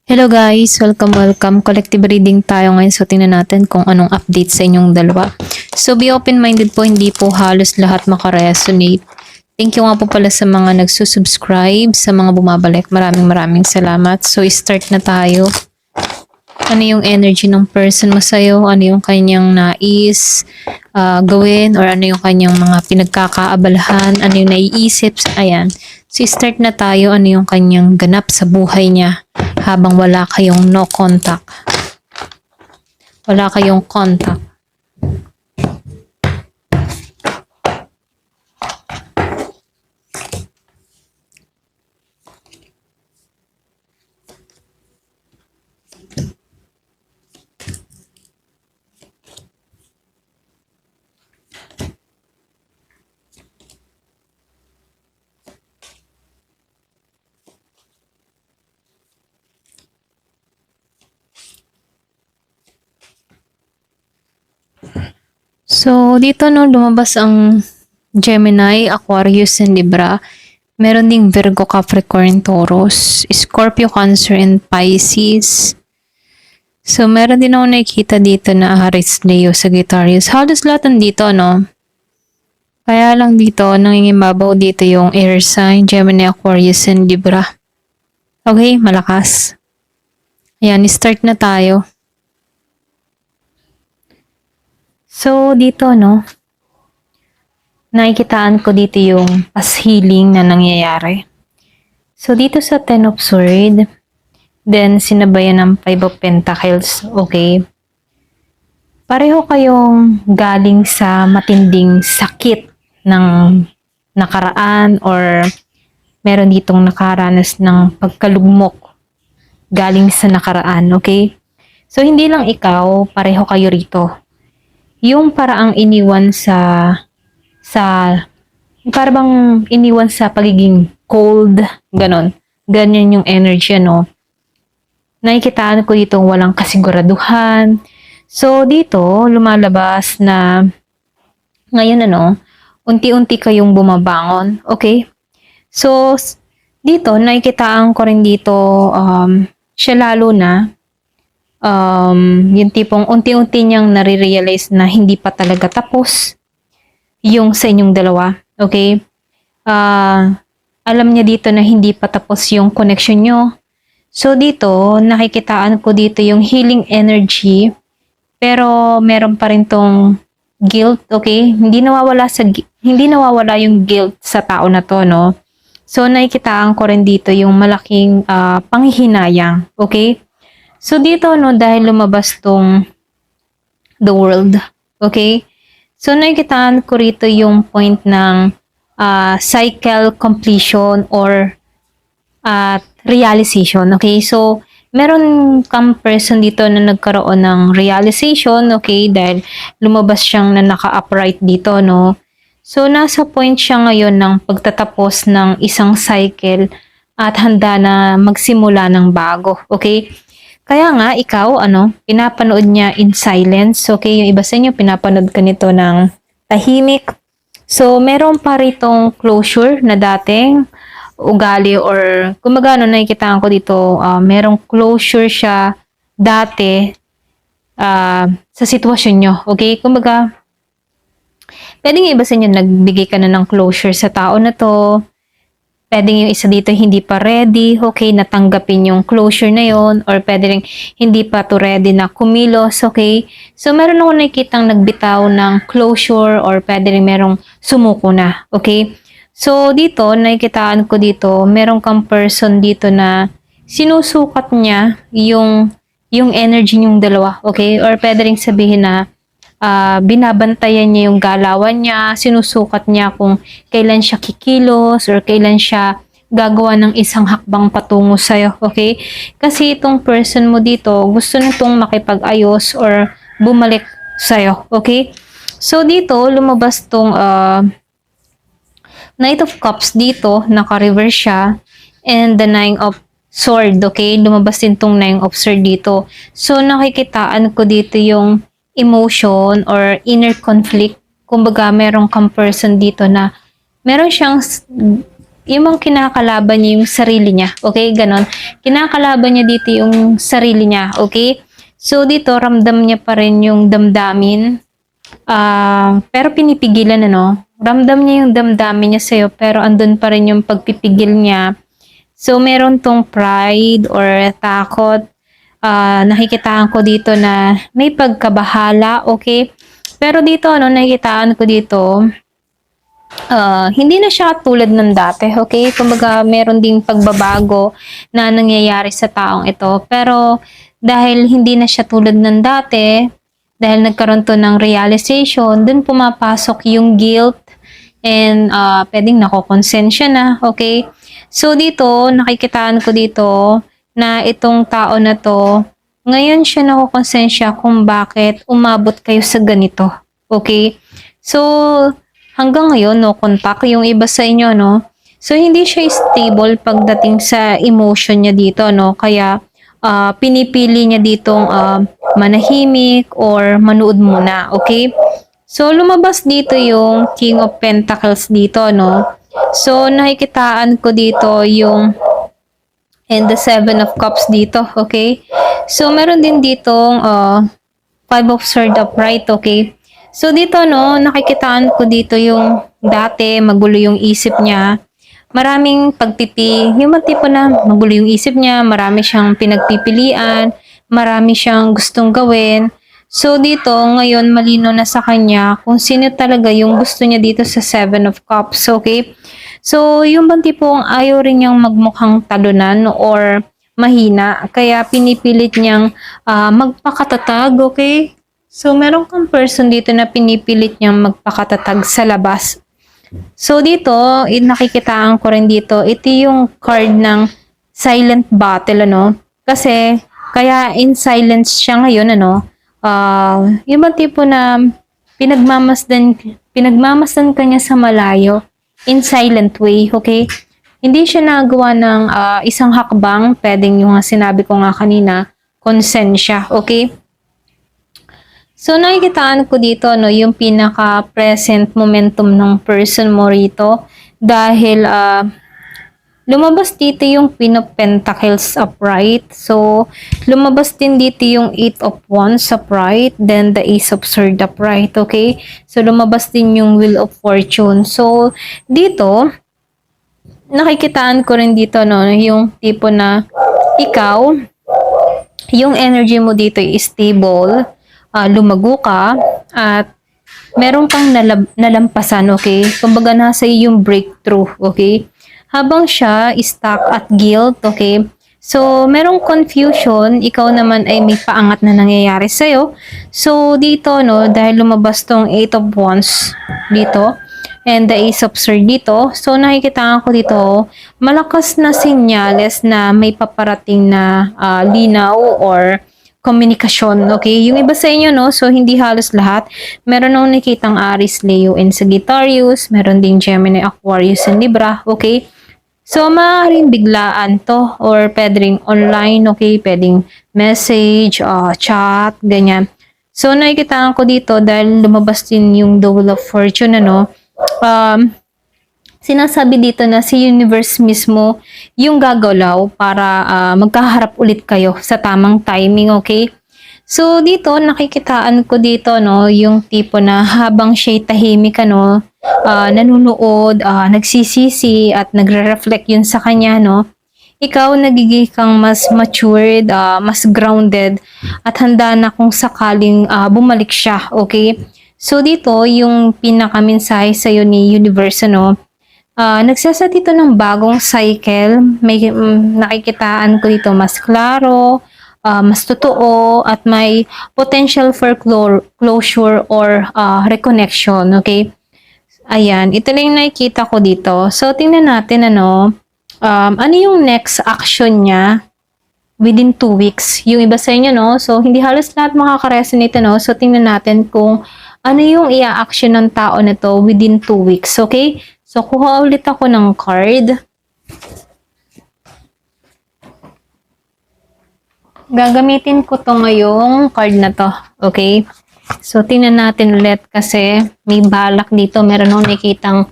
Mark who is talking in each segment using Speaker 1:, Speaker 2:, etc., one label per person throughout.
Speaker 1: Hello guys! Welcome! Collective reading tayo ngayon. So tingnan natin kung anong update sa inyong dalawa. So be open-minded po, hindi po halos lahat makaresonate. Thank you nga po pala sa mga nagsusubscribe, sa mga bumabalik. Maraming salamat. So start na tayo. Ano yung energy ng person mo sa'yo? Ano yung kanyang nais gawin? Or ano yung kanyang mga pinagkakaabalahan? Ano yung naiisip? Ayan. So start na tayo. Ano yung kanyang ganap sa buhay niya habang wala kayong no contact. Wala kayong contact. So, dito no, lumabas ang Gemini, Aquarius, and Libra. Meron ding Virgo, Capricorn, Taurus, Scorpio, Cancer, and Pisces. So, meron din ako nakikita dito na Aries, Leo, Sagittarius. Halos lahat nandito, no? Kaya lang dito, nangingibabaw dito yung air sign, Gemini, Aquarius, and Libra. Okay, malakas. Ayan, start na tayo. So, dito, no? Nakikitaan ko dito yung past healing na nangyayari. So, dito sa Ten of Swords, then sinabayan ng Five of Pentacles, okay? Pareho kayong galing sa matinding sakit ng nakaraan or meron ditong nakaranas ng pagkalugmok galing sa nakaraan, okay? So, hindi lang ikaw, pareho kayo rito. Yung paraang iniwan parang iniwan sa pagiging cold, ganon. Ganyan yung energy, ano. Nakikitaan ko dito walang kasiguraduhan. So, dito, lumalabas na ngayon, ano, unti-unti kayong bumabangon, okay? So, dito, nakikitaan ko rin dito, siya lalo na, yung tipong unti-unti niyang nare-realize na hindi pa talaga tapos yung sa inyong dalawa, okay? Alam niya dito na hindi pa tapos yung connection nyo. So dito, nakikitaan ko dito yung healing energy, pero meron pa rin tong guilt, okay? Hindi nawawala yung guilt sa tao na to, no? So nakikitaan ko rin dito yung malaking panghihinayang, okay? So dito, no, dahil lumabas tong the world, okay? So nakikitaan ko rito yung point ng cycle completion or realization, okay? So meron kang person dito na nagkaroon ng realization, okay? Dahil lumabas siyang na naka-upright dito, no? So nasa point siya ngayon ng pagtatapos ng isang cycle at handa na magsimula ng bago, okay? Kaya nga, ikaw, pinapanood niya in silence. Okay, yung iba sa inyo, pinapanood ka nito ng tahimik. So, meron pa ritong closure na dating ugali or kumbaga, nakikitaan ko dito, merong closure siya dati sa sitwasyon nyo. Okay, kumbaga, pwedeng yung iba sa inyo, nagbigay ka na ng closure sa tao na to. Pwedeng yung isa dito hindi pa ready, okay, natanggapin yung closure na yon, or pwede rin hindi pa to ready na kumilos, okay. So, meron ako nakikitang nagbitaw ng closure or pwede rin merong sumuko na, okay. So, dito, nakikitaan ko dito, meron kang person dito na sinusukat niya yung energy niyong dalawa, okay. Or pwede rin sabihin na binabantayan niya yung galawan niya, sinusukat niya kung kailan siya kikilos or kailan siya gagawa ng isang hakbang patungo sa'yo, okay? Kasi itong person mo dito, gusto nitong makipag-ayos or bumalik sa'yo, okay? So, dito, lumabas tong Knight of Cups dito, naka-reverse siya, and the Nine of Sword, okay? Lumabas din tong Nine of Sword dito. So, nakikitaan ko dito yung emotion or inner conflict. Kumbaga, meron kang person dito na meron siyang yung mga kinakalaban niya yung sarili niya. Okay, ganon. Kinakalaban niya dito yung sarili niya. Okay? So, dito, ramdam niya pa rin yung damdamin. Pero pinipigilan, ano? Ramdam niya yung damdamin niya sa'yo, pero andun pa rin yung pagpipigil niya. So, meron tong pride or takot. Nakikitaan ko dito na may pagkabahala, okay? Pero dito, ano, nakikitaan ko dito, hindi na siya tulad ng dati, okay? Kumbaga, meron ding pagbabago na nangyayari sa taong ito. Pero, dahil hindi na siya tulad ng dati, dahil nagkaroon to ng realization, dun pumapasok yung guilt and pwedeng nakokonsensya na, okay? So, dito, nakikitaan ko dito na itong tao na to, ngayon siya nakokonsensya kung bakit umabot kayo sa ganito, okay? So, hanggang ngayon, no contact yung iba sa inyo, no? So, hindi siya stable pagdating sa emotion niya dito, no? Kaya, pinipili niya ditong manahimik or manood muna, okay? So, lumabas dito yung King of Pentacles dito, no? So, nakikitaan ko dito yung and the Seven of Cups dito, okay? So, meron din ditong Five of Swords upright, okay? So, dito, no, nakikitaan ko dito yung dati, magulo yung isip niya. Maraming yung tipo na magulo yung isip niya, marami siyang pinagpipilian, marami siyang gustong gawin. So, dito, ngayon, malino na sa kanya kung sino talaga yung gusto niya dito sa Seven of Cups, okay? So, yung bang tipong ayaw rin niyang magmukhang talunan or mahina, kaya pinipilit niyang magpakatatag, okay? So, meron kang person dito na pinipilit niyang magpakatatag sa labas. So, dito, nakikitaan ko rin dito, ito yung card ng silent battle, ano? Kasi, kaya in silence siya ngayon, ano? Yung bang tipo na pinagmamasdan ka niya sa malayo, in silent way, okay? Hindi siya nagawa ng isang hakbang, pwedeng yung sinabi ko nga kanina, konsensya, okay? So, nakikitaan ko dito, no, yung pinaka-present momentum ng person mo rito dahil lumabas dito yung Queen of Pentacles upright. So, lumabas din dito yung Eight of Wands upright, then the Ace of Swords upright, okay? So, lumabas din yung Wheel of Fortune. So, dito, nakikitaan ko rin dito, no, yung tipo na ikaw, yung energy mo dito is stable, lumago ka, at meron kang nalampasan, okay? Kumbaga nasa yung breakthrough, okay? Habang siya stuck at guilt, okay? So, merong confusion, ikaw naman ay may paangat na nangyayari sa'yo. So, dito, no, dahil lumabas tong Eight of Wands dito, and the Ace of Swords dito, so nakikita ko dito, malakas na senyales na may paparating na linaw or komunikasyon, okay? Yung iba sa inyo, no, so hindi halos lahat. Meron akong nakitang Aries, Leo, and Sagittarius, meron din Gemini, Aquarius, and Libra, okay? So, maaaring biglaan to or pwedeng online, okay? Pwedeng message, chat, ganyan. So, nakikita ko dito dahil lumabas din yung Wheel of Fortune, ano? Sinasabi dito na si universe mismo yung gagalaw para magkaharap ulit kayo sa tamang timing, okay? So, dito, nakikitaan ko dito, no, yung tipo na habang siya'y tahimik, ano, nanunood, nagsisisi, at nagre-reflect yun sa kanya, no, ikaw nagiging kang mas matured, mas grounded, at handa na kung sakaling bumalik siya, okay? So, dito, yung pinakamensahe sa'yo ni universe, ano, nagsaset ito ng bagong cycle. May nakikitaan ko dito mas klaro, mas totoo, at may potential for closure or reconnection, okay? Ayan, ito lang yung nakikita ko dito. So, tingnan natin, ano yung next action niya within 2 weeks. Yung iba sa inyo, no? So, hindi halos lahat makaka-resonate, no? So, tingnan natin kung ano yung i-action ng tao na to within 2 weeks, okay? So, kuha ulit ako ng card. Gagamitin ko to ngayong card na to. Okay? So, tingnan natin ulit kasi may balak dito. Meron akong nakitang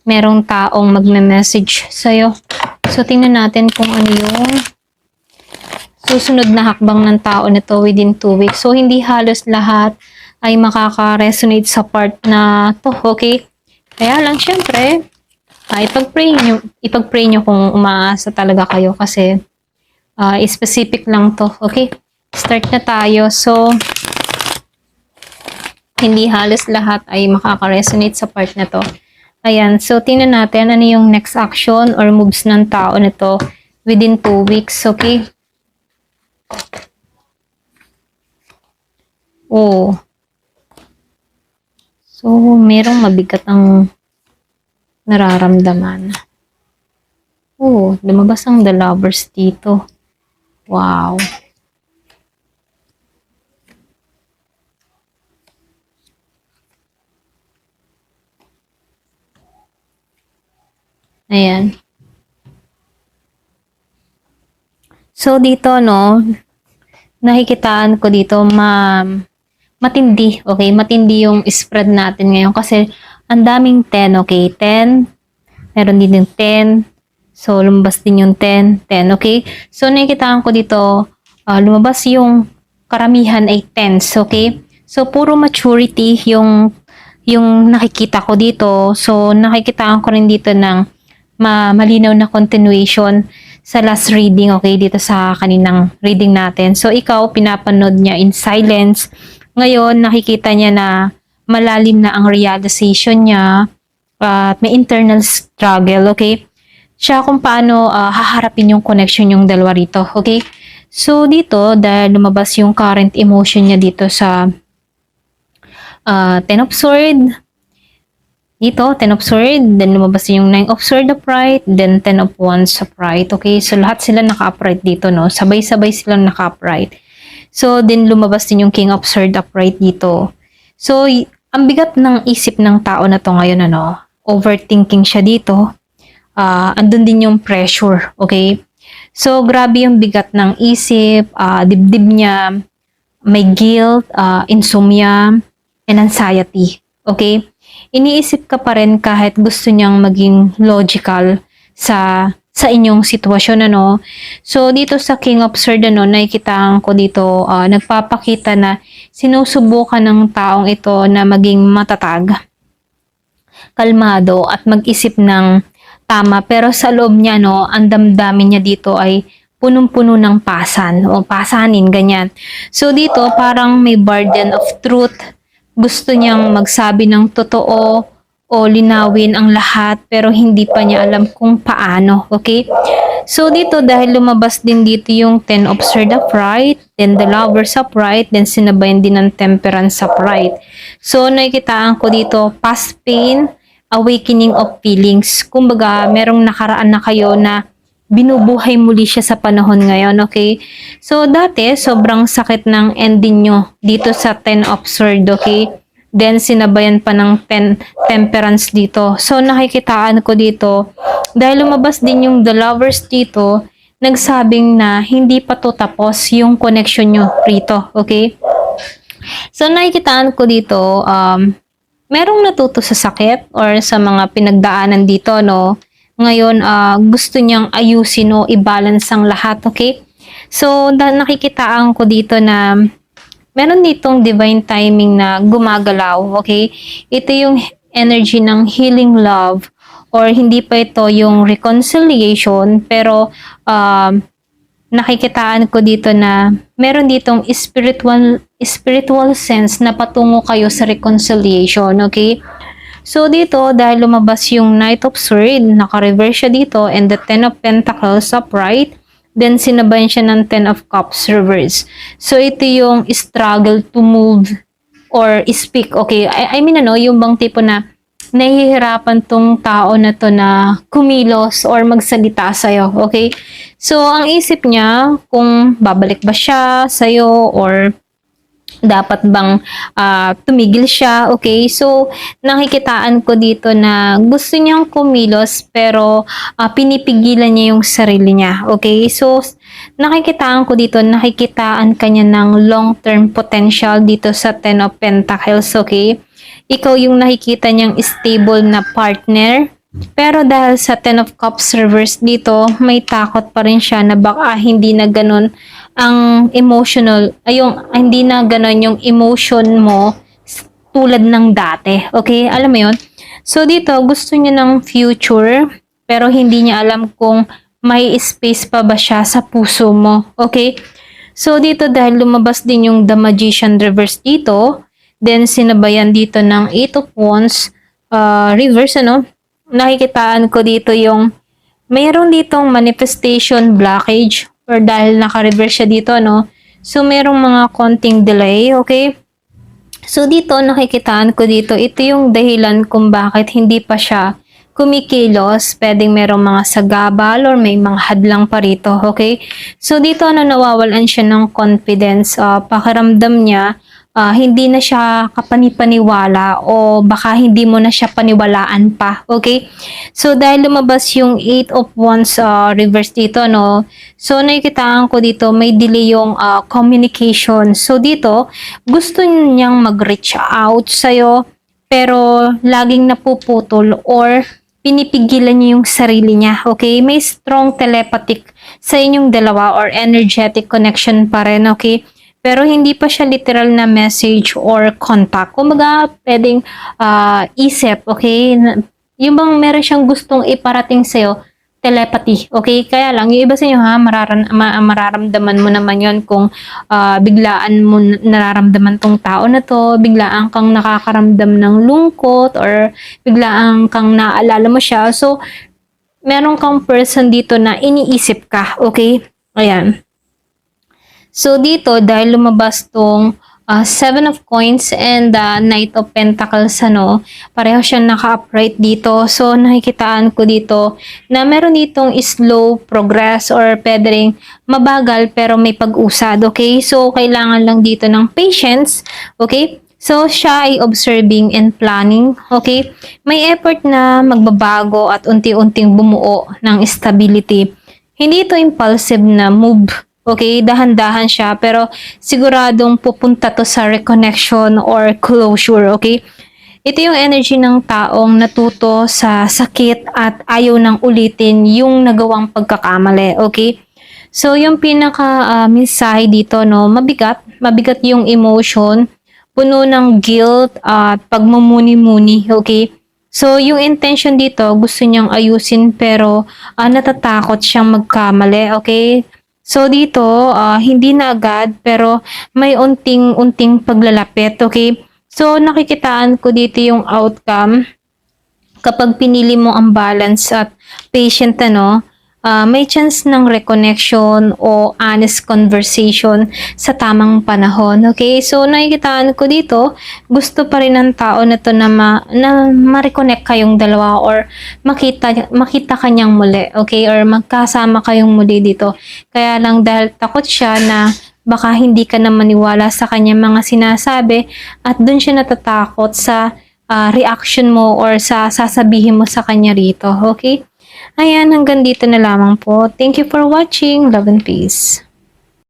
Speaker 1: merong taong magme-message sa'yo. So, tingnan natin kung ano yung susunod na hakbang ng tao nito within 2 weeks. So, hindi halos lahat ay makaka-resonate sa part na to, okay? Kaya lang, syempre, ipag-pray nyo kung umaasa talaga kayo kasi specific lang to, okay? Start na tayo. So, hindi halos lahat ay makaka-resonate sa part na to. Ayan, so tingnan natin ano yung next action or moves ng tao nito within 2 weeks, okay? Oh. So, merong mabigat ang nararamdaman. Oh, lumabas ang The Lovers dito. Wow. Ayan. So, dito, no, nakikitaan ko dito, matindi, okay? Matindi yung spread natin ngayon kasi ang daming 10, okay? 10, meron din yung 10. So, lumabas din yung 10, 10, okay? So, nakikitaan ko dito, lumabas yung karamihan ay 10s, okay? So, puro maturity yung nakikita ko dito. So, nakikitaan ko rin dito ng malinaw na continuation sa last reading, okay, dito sa kaninang reading natin. So, ikaw, pinapanood niya in silence. Ngayon, nakikita niya na malalim na ang realization niya at may internal struggle, okay? Siya kung paano haharapin yung connection yung dalawa rito, okay? So, dito, dahil lumabas yung current emotion niya dito sa Ten of Swords, dito, 10 of Swords, then lumabas yung 9 of Swords upright, then 10 of Wands upright. Okay, so lahat sila naka-upright dito, no? Sabay-sabay silang naka-upright. So, then lumabas din yung King of Swords upright dito. So, ang bigat ng isip ng tao na to ngayon, ano? Overthinking siya dito. Andun din yung pressure, okay? So, grabe yung bigat ng isip, dibdib niya, may guilt, insomnia, and anxiety, okay? Iniisip ka pa rin kahit gusto niyang maging logical sa inyong sitwasyon, ano. So, dito sa King of Swords, ano, nakikitaan ko dito, nagpapakita na sinusubukan ng taong ito na maging matatag, kalmado, at mag-isip ng tama. Pero sa loob niya, no, ang damdamin niya dito ay punong-puno ng pasan o pasanin, ganyan. So, dito parang may burden of truth. Gusto niyang magsabi ng totoo o linawin ang lahat pero hindi pa niya alam kung paano, okay? So dito dahil lumabas din dito yung 10 of Swords upright, then the Lovers upright, then sinabayan din ng Temperance upright. So nakikitaan ko dito past pain, awakening of feelings. Kumbaga merong nakaraan na kayo na binubuhay muli siya sa panahon ngayon, okay? So, dati, sobrang sakit ng ending nyo dito sa 10 of Swords, okay? Then, sinabayan pa ng 10 Temperance dito. So, nakikitaan ko dito, dahil lumabas din yung The Lovers dito, nagsabing na hindi pa to tapos yung connection nyo rito, okay? So, nakikitaan ko dito, merong natuto sa sakit or sa mga pinagdaanan dito, no? Ngayon, gusto niyang ayusin o i-balance ang lahat, okay? So, nakikitaan ko dito na meron ditong divine timing na gumagalaw, okay? Ito yung energy ng healing love or hindi pa ito yung reconciliation pero nakikitaan ko dito na meron ditong spiritual sense na patungo kayo sa reconciliation, okay? So, dito, dahil lumabas yung Knight of Swords, naka-reverse siya dito, and the 10 of Pentacles upright, then sinabayan siya ng 10 of Cups reverse. So, ito yung struggle to move or speak, okay? I mean, ano, yung bang tipo na nahihirapan tong tao na to na kumilos or magsalita sa'yo, okay? So, ang isip niya, kung babalik ba siya sa'yo or dapat bang tumigil siya, okay? So, nakikitaan ko dito na gusto niyang kumilos pero pinipigilan niya yung sarili niya, okay? So, nakikitaan ko dito, nakikitaan kanya ng long-term potential dito sa 10 of Pentacles, okay? Ikaw yung nakikita niyang stable na partner, Pero dahil sa Ten of Cups reverse dito, may takot pa rin siya na baka hindi na ganun ang emotional, ay yung hindi na ganun yung emotion mo tulad ng dati. Okay? Alam mo yun? So dito, gusto niya ng future, pero hindi niya alam kung may space pa ba siya sa puso mo. Okay? So dito dahil lumabas din yung The Magician reverse dito, then sinabayan dito ng Eight of Wands reverse, ano? Nakikitaan ko dito yung mayroon ditong manifestation blockage or dahil naka-reverse siya dito, no? So, merong mga konting delay, okay? So, dito nakikitaan ko dito, ito yung dahilan kung bakit hindi pa siya kumikilos. Pwedeng merong mga sagabal or may mga hadlang pa rito, okay? So, dito nawawalan siya ng confidence. Pakiramdam niya, hindi na siya kapanipaniwala o baka hindi mo na siya paniwalaan pa, okay? So, dahil lumabas yung Eight of Wands reverse dito, no? So, nakikitaan ko dito, may delay yung communication. So, dito, gusto niyang mag-reach out sa'yo, pero laging napuputol or pinipigilan niya yung sarili niya, okay? May strong telepathic sa inyong dalawa or energetic connection pa rin, okay? Pero hindi pa siya literal na message or contact. Kumbaga, pwedeng isip, okay? Yung bang meron siyang gustong iparating sa'yo, telepathy, okay? Kaya lang, yung iba sa inyo ha, mararamdaman mo naman yon kung biglaan mo nararamdaman tong tao na to, biglaan kang nakakaramdam ng lungkot, or biglaan kang naaalala mo siya. So, meron kang person dito na iniisip ka, okay? Ayan. So, dito, dahil lumabas tong Seven of Coins and Knight of Pentacles, ano, pareho siyang naka-upright dito. So, nakikitaan ko dito na meron ditong slow progress or pwedeng mabagal pero may pag-usad, okay? So, kailangan lang dito ng patience, okay? So, siya ay observing and planning, okay? May effort na magbabago at unti-unting bumuo ng stability. Hindi ito impulsive na move. Okay, dahan-dahan siya pero siguradong pupunta to sa reconnection or closure, okay? Ito yung energy ng taong natuto sa sakit at ayaw nang ulitin yung nagawang pagkakamali, okay? So, yung pinaka mensahe dito, no, mabigat yung emotion, puno ng guilt at pagmumuni-muni, okay? So, yung intention dito, gusto niyang ayusin pero natatakot siyang magkamali, okay? So, dito, hindi na agad pero may unting-unting paglalapit, okay? So, nakikitaan ko dito yung outcome kapag pinili mo ang balance at patient, ano, may chance ng reconnection o honest conversation sa tamang panahon. Okay? So, nakikitaan ko dito, gusto pa rin ng tao na to na ma-reconnect kayong dalawa or makita kanyang muli. Okay? Or magkasama kayong muli dito. Kaya lang dahil takot siya na baka hindi ka na maniwala sa kanyang mga sinasabi at dun siya natatakot sa reaction mo or sa sasabihin mo sa kanya rito. Okay? Ayan, hanggang dito na lamang po. Thank you for watching. Love and peace.